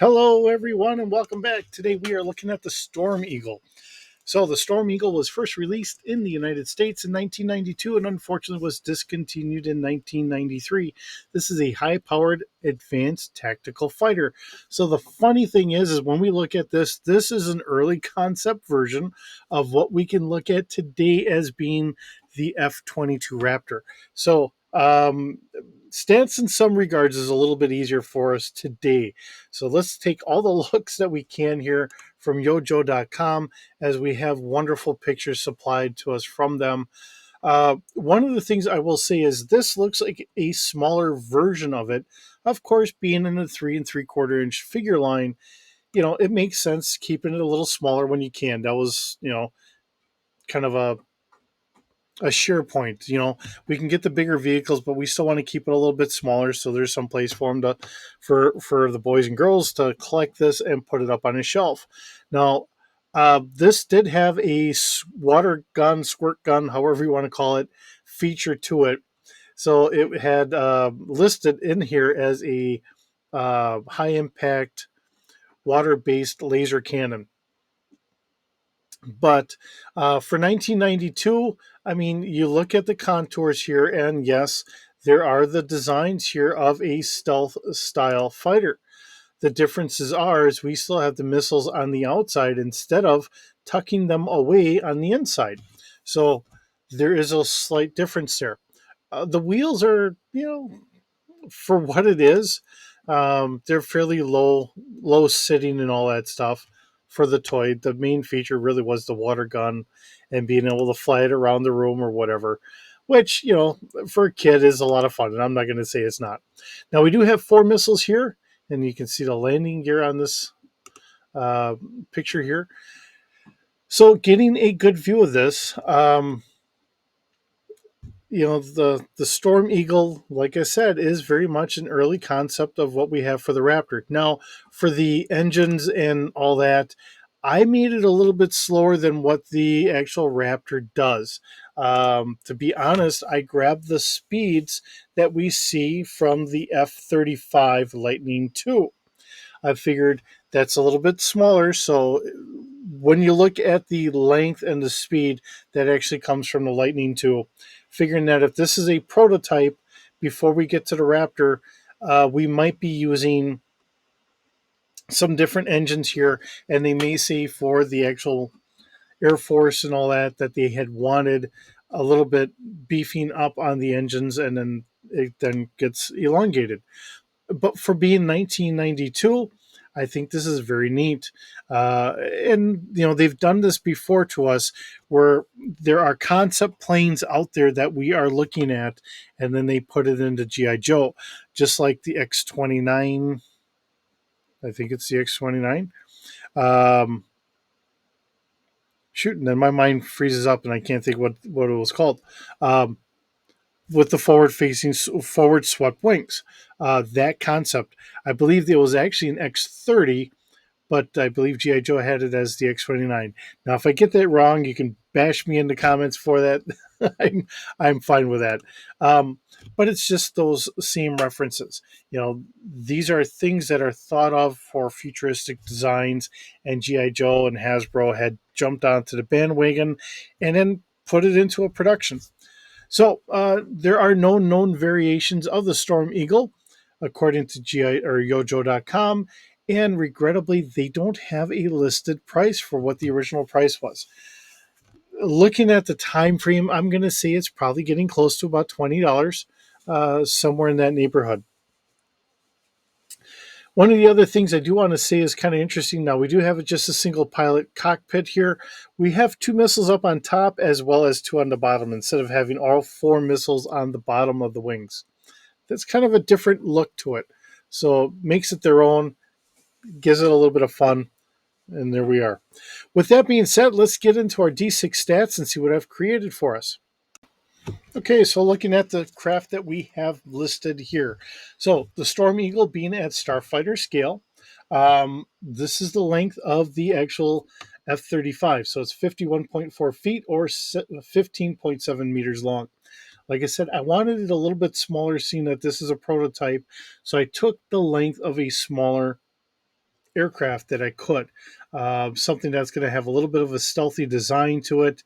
Hello, everyone, and welcome back. Today we are looking at the Storm Eagle. So, the Storm Eagle was first released in the United States in 1992 and unfortunately was discontinued in 1993. This is a high powered advanced tactical fighter. So, the funny thing is when we look at this, this is an early concept version of what we can look at today as being the F 22 Raptor. So, stance in some regards is a little bit easier for us today. So let's take all the looks that we can here from yojo.com as we have wonderful pictures supplied to us from them. One of the things I will say is this looks like a smaller version of it. Of course, being in a 3 3/4 inch figure line, it makes sense keeping it a little smaller when you can. That was, kind of a sheer point. We can get the bigger vehicles, but we still want to keep it a little bit smaller. So there's some place for them for the boys and girls to collect this and put it up on a shelf. Now, this did have a water gun, squirt gun, however you want to call it, feature to it. So it had listed in here as a high impact water based laser cannon. But for 1992, I mean, you look at the contours here, and yes, there are the designs here of a stealth style fighter. The differences are is we still have the missiles on the outside instead of tucking them away on the inside. So there is a slight difference there. The wheels are, for what it is, they're fairly low sitting and all that stuff for the toy. The main feature really was the water gun and being able to fly it around the room or whatever, which, for a kid is a lot of fun. And I'm not going to say it's not. Now, we do have 4 missiles here, and you can see the landing gear on this uh, picture here. So, getting a good view of this, the Storm Eagle, like I said, is very much an early concept of what we have for the Raptor. Now, for the engines and all that, I made it a little bit slower than what the actual Raptor does. To be honest, I grabbed the speeds that we see from the F-35 Lightning II. I figured that's a little bit smaller, so when you look at the length and the speed that actually comes from the Lightning II, figuring that if this is a prototype before we get to the Raptor, we might be using some different engines here, and they may say for the actual Air Force and all that they had wanted a little bit beefing up on the engines, and then it then gets elongated. But for being 1992, I think this is very neat. And, they've done this before to us where there are concept planes out there that we are looking at, and then they put it into G.I. Joe, just like the X-29. I think it's the X-29. Um, Shoot, and then my mind freezes up and I can't think what it was called. Um, with the forward swept wings. That concept, I believe it was actually an X30, but I believe GI Joe had it as the X-29. Now, if I get that wrong, you can bash me in the comments for that. I'm fine with that. But it's just those same references. These are things that are thought of for futuristic designs, and GI Joe and Hasbro had jumped onto the bandwagon and then put it into a production. So there are no known variations of the Storm Eagle, according to GI or Yojo.com, and regrettably, they don't have a listed price for what the original price was. Looking at the time frame, I'm going to say it's probably getting close to about $20, somewhere in that neighborhood. One of the other things I do want to say is kind of interesting. Now, we do have just a single pilot cockpit here. We have 2 missiles up on top as well as 2 on the bottom instead of having all 4 missiles on the bottom of the wings. That's kind of a different look to it. So makes it their own, gives it a little bit of fun. And there we are. With that being said, let's get into our D6 stats and see what I've created for us. Okay, so looking at the craft that we have listed here. So the Storm Eagle being at Starfighter scale. This is the length of the actual F-35. So it's 51.4 feet or 15.7 meters long. Like I said, I wanted it a little bit smaller, seeing that this is a prototype. So I took the length of a smaller aircraft that I could. Something that's going to have a little bit of a stealthy design to it,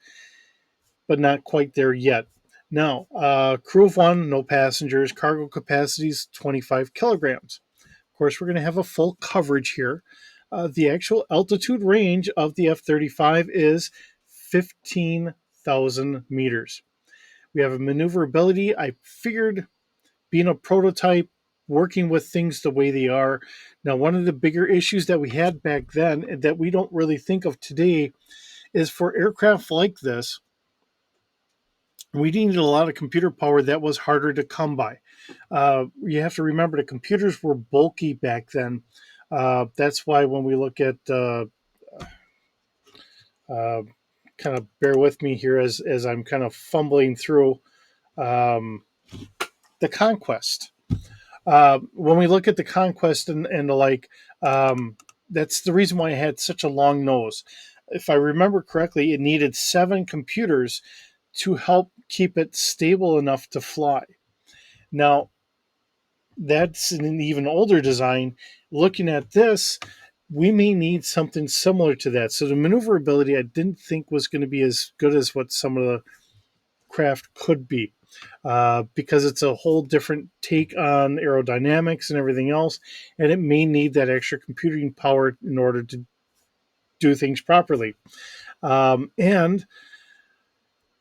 but not quite there yet. Now, crew of one, no passengers, cargo capacities 25 kilograms. Of course, we're going to have a full coverage here. The actual altitude range of the F 35 is 15,000 meters. We have a maneuverability. I figured being a prototype, working with things the way they are. Now, one of the bigger issues that we had back then and that we don't really think of today is for aircraft like this, we needed a lot of computer power that was harder to come by. You have to remember the computers were bulky back then. That's why when we look at uh, kind of bear with me here as I'm kind of fumbling through um, the Conquest. When we look at the Conquest and the like, that's the reason why it had such a long nose. If I remember correctly, it needed 7 computers to help keep it stable enough to fly. Now, that's an even older design. Looking at this, we may need something similar to that. So the maneuverability I didn't think was going to be as good as what some of the craft could be, because it's a whole different take on aerodynamics and everything else, and it may need that extra computing power in order to do things properly. And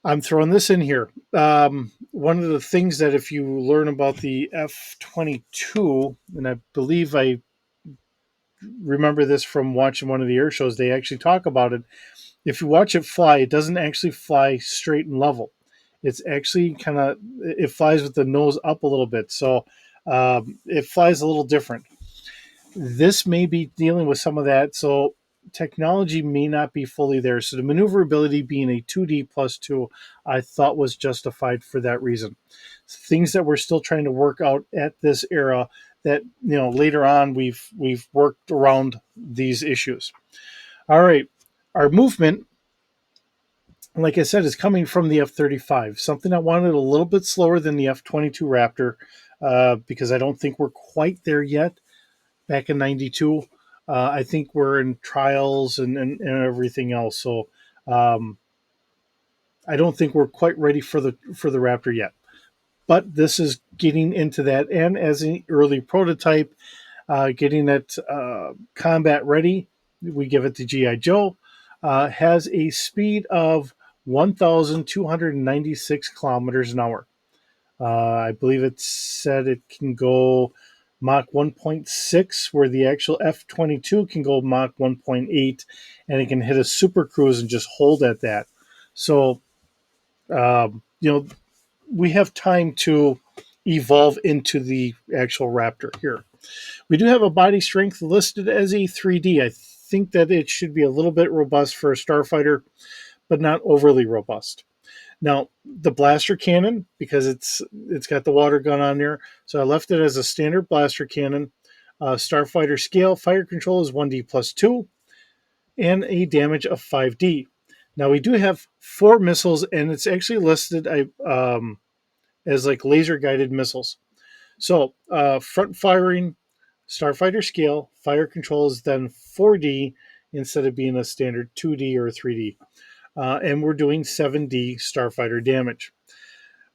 I'm throwing this in here. One of the things that if you learn about the F-22, and I believe I remember this from watching one of the air shows, they actually talk about it. If you watch it fly, it doesn't actually fly straight and level. It's actually kind of, it flies with the nose up a little bit. So it flies a little different. This may be dealing with some of that. So technology may not be fully there. So the maneuverability being a 2D plus 2, I thought was justified for that reason. Things that we're still trying to work out at this era that, later on we've worked around these issues. All right. Our movement, like I said, is coming from the F-35, something I wanted a little bit slower than the F-22 Raptor, because I don't think we're quite there yet. Back in '92, I think we're in trials and everything else. So I don't think we're quite ready for the Raptor yet. But this is getting into that, and as an early prototype, getting it combat ready. We give it to GI Joe. Has a speed of 1,296 kilometers an hour. I believe it said it can go Mach 1.6, where the actual F-22 can go Mach 1.8, and it can hit a super cruise and just hold at that. So, we have time to evolve into the actual Raptor here. We do have a body strength listed as a 3D. I think that it should be a little bit robust for a starfighter, but not overly robust. Now, the blaster cannon, because it's got the water gun on there, so I left it as a standard blaster cannon. Starfighter scale, fire control is 1D plus 2, and a damage of 5D. Now, we do have 4 missiles, and it's actually listed as like laser guided missiles. So, front firing, Starfighter scale, fire control is then 4D instead of being a standard 2D or 3D. And we're doing 7D Starfighter damage,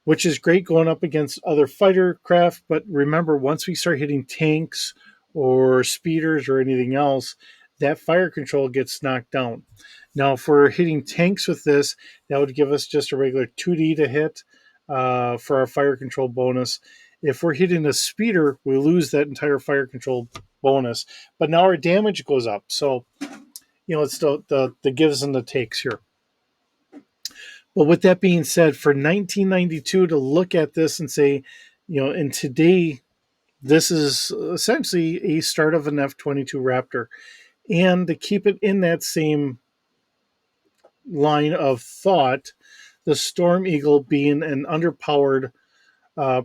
which is great going up against other fighter craft. But remember, once we start hitting tanks or speeders or anything else, that fire control gets knocked down. Now, if we're hitting tanks with this, that would give us just a regular 2D to hit for our fire control bonus. If we're hitting a speeder, we lose that entire fire control bonus. But now our damage goes up. So, it's the gives and the takes here. But with that being said, for 1992 to look at this and say, and today, this is essentially a start of an F-22 Raptor. And to keep it in that same line of thought, the Storm Eagle being an underpowered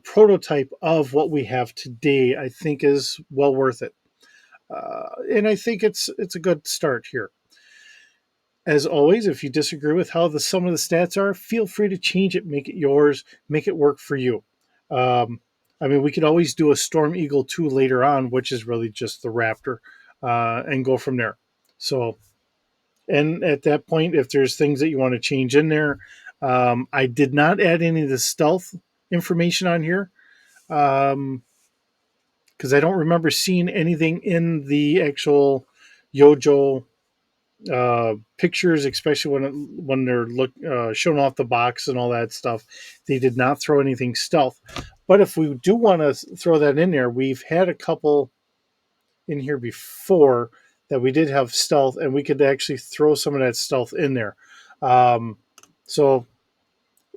prototype of what we have today, I think is well worth it. And I think it's a good start here. As always, if you disagree with how some of the stats are, feel free to change it, make it yours, make it work for you. We could always do a Storm Eagle 2 later on, which is really just the Raptor. and go from there. So, and at that point, if there's things that you want to change in there, I did not add any of the stealth information on here because I don't remember seeing anything in the actual Yojo pictures, especially when they're showing off the box and all that stuff. They did not throw anything stealth. But if we do want to throw that in there, we've had a couple in here before that we did have stealth, and we could actually throw some of that stealth in there. So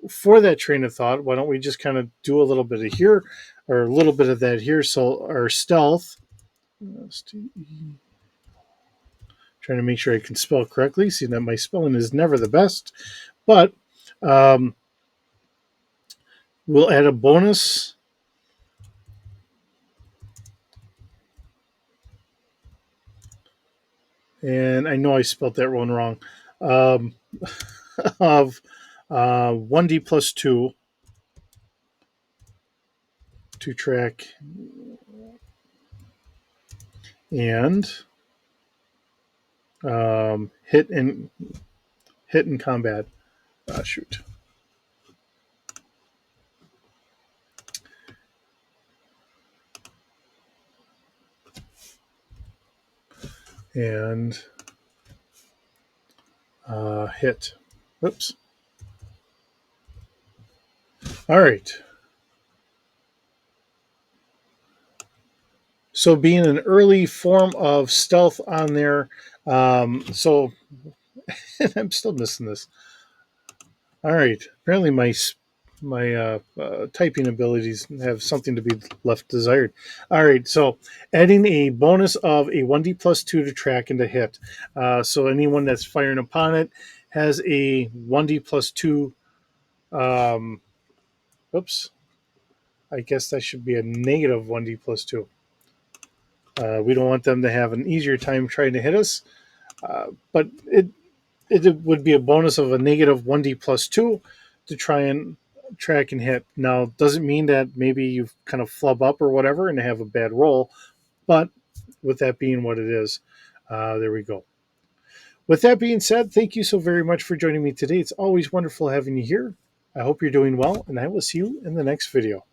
for that train of thought, why don't we just kind of do a little bit of here or a little bit of that here? So our stealth, trying to make sure I can spell correctly, seeing that my spelling is never the best, but um, we'll add a bonus. And I know I spelled that one wrong. Um, of 1D plus 2 to track and hit and combat. Shoot. And hit. Oops. All right. So being an early form of stealth on there. So I'm still missing this. All right. Apparently my typing abilities have something to be left desired. All right, so adding a bonus of a 1D plus 2 to track and to hit. So anyone that's firing upon it has a 1D plus 2. Oops. I guess that should be a negative 1D plus 2. We don't want them to have an easier time trying to hit us. But it would be a bonus of a negative 1D plus 2 to try and track and hit. Now, doesn't mean that maybe you kind of flub up or whatever and have a bad roll, but with that being what it is, there we go. With that being said, thank you so very much for joining me today. It's always wonderful having you here. I hope you're doing well, and I will see you in the next video.